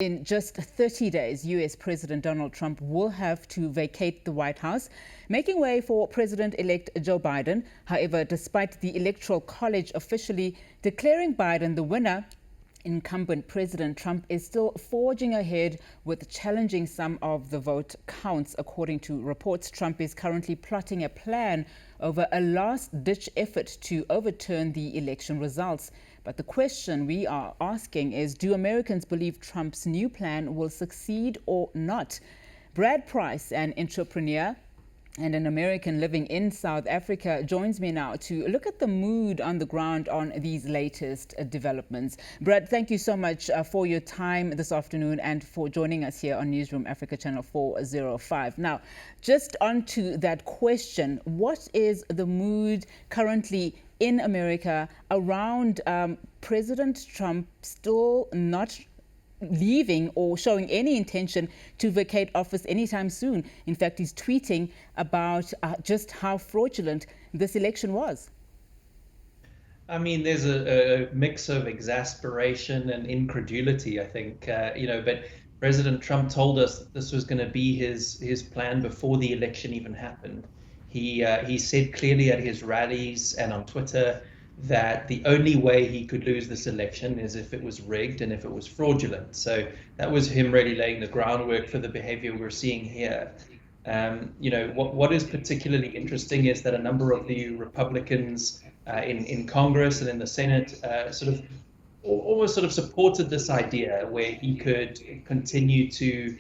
In just 30 days, US President Donald Trump will have to vacate the White House, making way for President-elect Joe Biden. However, despite the Electoral College officially declaring Biden the winner, incumbent President Trump is still forging ahead with challenging some of the vote counts. According to reports, Trump is currently plotting a plan over a last-ditch effort to overturn the election results. But the question we are asking is, do Americans believe Trump's new plan will succeed or not? Brad Price, an entrepreneur and an American living in South Africa, joins me now to look at the mood on the ground on these latest developments. Brad, thank you so much for your time this afternoon and for joining us here on Newzroom Afrika channel 405. Now, just on to that question, what is the mood currently in America around President Trump still not leaving or showing any intention to vacate office anytime soon? In fact, he's tweeting about just how fraudulent this election was. I mean, there's a mix of exasperation and incredulity, I think, but President Trump told us that this was going to be his plan before the election even happened. He said clearly at his rallies and on Twitter that the only way he could lose this election is if it was rigged and if it was fraudulent. So that was him really laying the groundwork for the behavior we're seeing here. What is particularly interesting is that a number of the Republicans in Congress and in the Senate almost supported this idea where he could continue to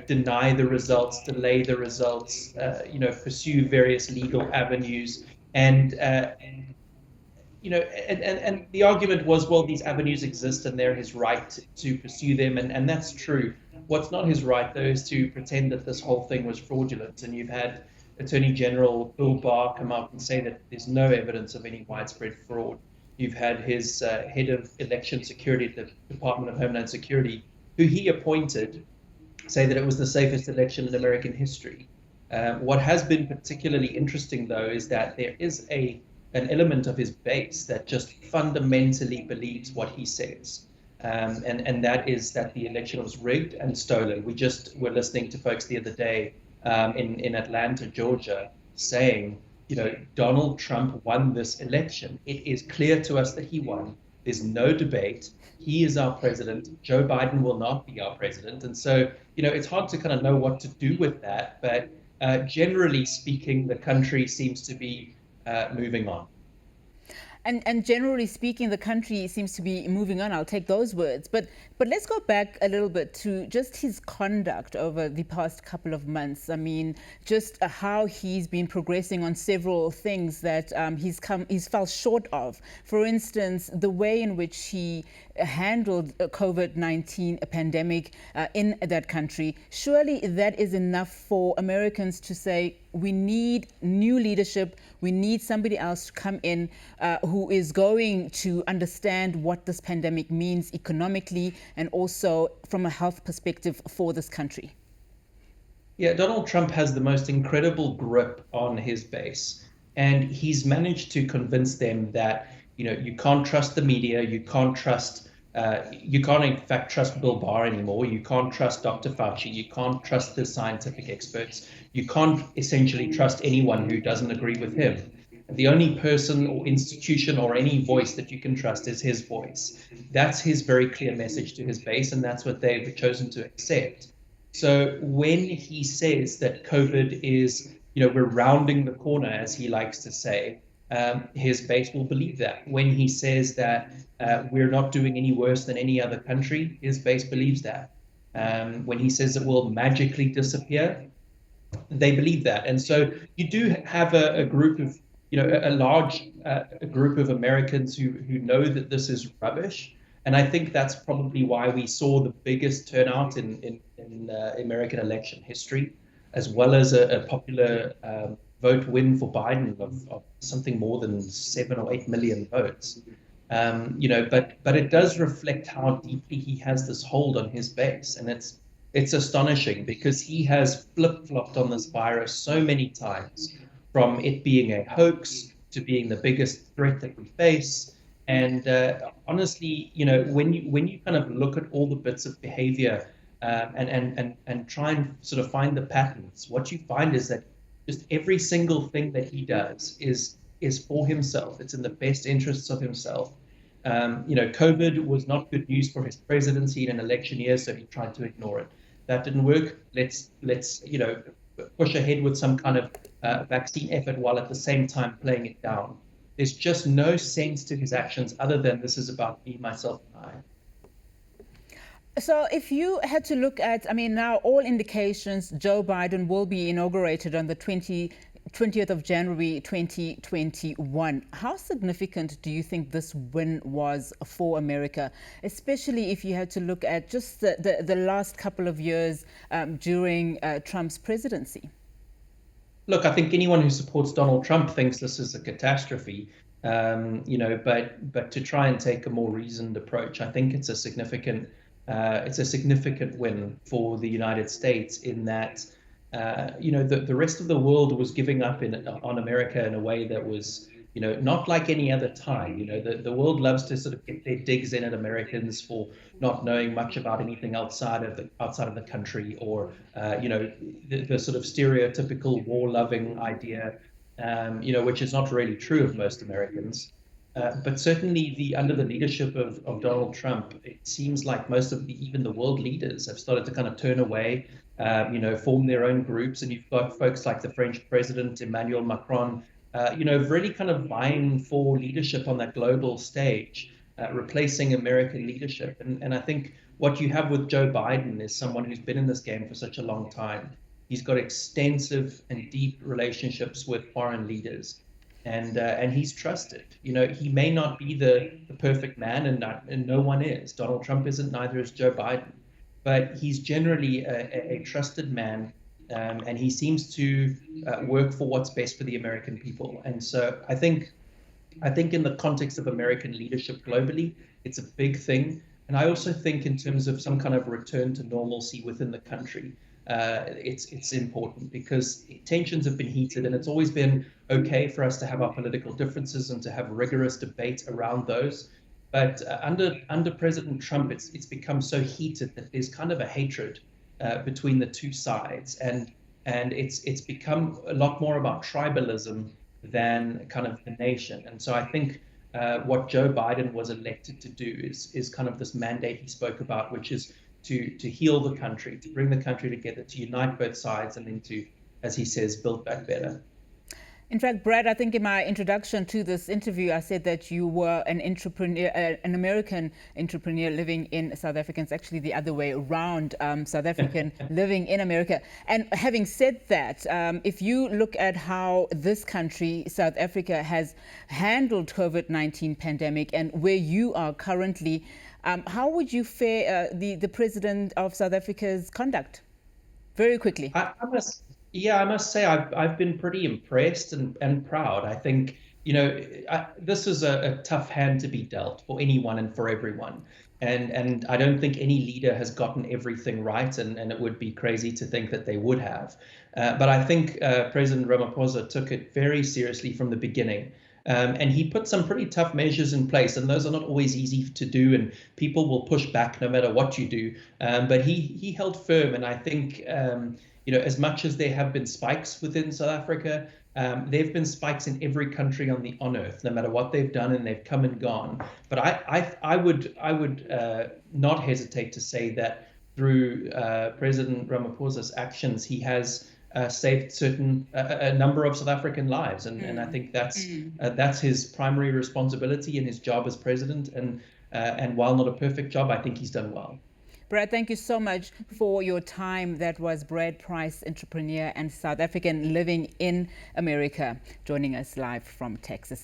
deny the results, delay the results, pursue various legal avenues. And the argument was, well, these avenues exist and they're his right to pursue them. And that's true. What's not his right, though, is to pretend that this whole thing was fraudulent. And you've had Attorney General Bill Barr come out and say that there's no evidence of any widespread fraud. You've had his head of election security at the Department of Homeland Security, who he appointed, say that it was the safest election in American history. What has been particularly interesting, though, is that there is an element of his base that just fundamentally believes what he says. And that is that the election was rigged and stolen. We just were listening to folks the other day in Atlanta, Georgia, saying, Donald Trump won this election. It is clear to us that he won. There's no debate. He is our president. Joe Biden will not be our president. And so, it's hard to kind of know what to do with that. But generally speaking, the country seems to be moving on. And generally speaking, the country seems to be moving on. I'll take those words. But let's go back a little bit to just his conduct over the past couple of months. I mean, just how he's been progressing on several things that he's fell short of. For instance, the way in which he handled COVID-19 pandemic in that country. Surely that is enough for Americans to say, we need new leadership. We need somebody else to come in who is going to understand what this pandemic means economically and also from a health perspective for this country. Yeah, Donald Trump has the most incredible grip on his base. And he's managed to convince them that, you can't trust the media, you can't in fact trust Bill Barr anymore. You can't trust Dr. Fauci. You can't trust the scientific experts. You can't essentially trust anyone who doesn't agree with him. The only person or institution or any voice that you can trust is his voice. That's his very clear message to his base, and that's what they've chosen to accept. So when he says that COVID is, we're rounding the corner, as he likes to say, his base will believe that. When he says that we're not doing any worse than any other country, his base believes that. When he says it will magically disappear, they believe that. And so you do have a group of, a large group of Americans who know that this is rubbish. And I think that's probably why we saw the biggest turnout in American election history, as well as a popular vote win for Biden of something more than 7 or 8 million votes. But it does reflect how deeply he has this hold on his base. And it's astonishing because he has flip-flopped on this virus so many times, from it being a hoax to being the biggest threat that we face. And honestly, when you kind of look at all the bits of behavior and try and sort of find the patterns, what you find is that just every single thing that he does is for himself. It's in the best interests of himself. COVID was not good news for his presidency in an election year, so he tried to ignore it. That didn't work. Let's push ahead with some kind of vaccine effort while at the same time playing it down. There's just no sense to his actions other than this is about me, myself, and I. So if you had to look at, now all indications Joe Biden will be inaugurated on the 20th of January 2021. How significant do you think this win was for America, especially if you had to look at just the last couple of years during Trump's presidency? Look, I think anyone who supports Donald Trump thinks this is a catastrophe, but to try and take a more reasoned approach, I think it's a significant win for the United States in that, the rest of the world was giving up on America in a way that was, not like any other time. The world loves to sort of get their digs in at Americans for not knowing much about anything outside of the country, or the sort of stereotypical war-loving idea, which is not really true of most Americans. But certainly under the leadership of Donald Trump, it seems like most of even the world leaders have started to kind of turn away, form their own groups. And you've got folks like the French president, Emmanuel Macron, really kind of vying for leadership on that global stage, replacing American leadership. And I think what you have with Joe Biden is someone who's been in this game for such a long time. He's got extensive and deep relationships with foreign leaders. And he's trusted. He may not be the perfect man, and no one is. Donald Trump isn't, neither is Joe Biden. But he's generally a trusted man, and he seems to work for what's best for the American people. And so I think in the context of American leadership globally, it's a big thing. And I also think in terms of some kind of return to normalcy within the country, it's important, because tensions have been heated, and it's always been okay for us to have our political differences and to have rigorous debate around those. But under President Trump, it's become so heated that there's kind of a hatred between the two sides, and it's become a lot more about tribalism than kind of the nation. And so I think what Joe Biden was elected to do is kind of this mandate he spoke about, which is to heal the country, to bring the country together, to unite both sides, and then to, as he says, build back better. In fact, Brad, I think in my introduction to this interview, I said that you were an entrepreneur, an American entrepreneur living in South Africa. It's actually the other way around, South African living in America. And having said that, if you look at how this country, South Africa, has handled COVID-19 pandemic and where you are currently, how would you fare the president of South Africa's conduct? Very quickly. I must say I've been pretty impressed and proud. I think, this is a tough hand to be dealt for anyone and for everyone. And I don't think any leader has gotten everything right, and it would be crazy to think that they would have. But I think President Ramaphosa took it very seriously from the beginning. And he put some pretty tough measures in place, and those are not always easy to do, and people will push back no matter what you do. But he held firm, and I think, as much as there have been spikes within South Africa, there have been spikes in every country on earth, no matter what they've done, and they've come and gone. But I would not hesitate to say that through President Ramaphosa's actions, he has saved a number of South African lives, and I think that's his primary responsibility in his job as president. And while not a perfect job, I think he's done well. Brad, thank you so much for your time. That was Brad Price, entrepreneur and South African living in America, joining us live from Texas.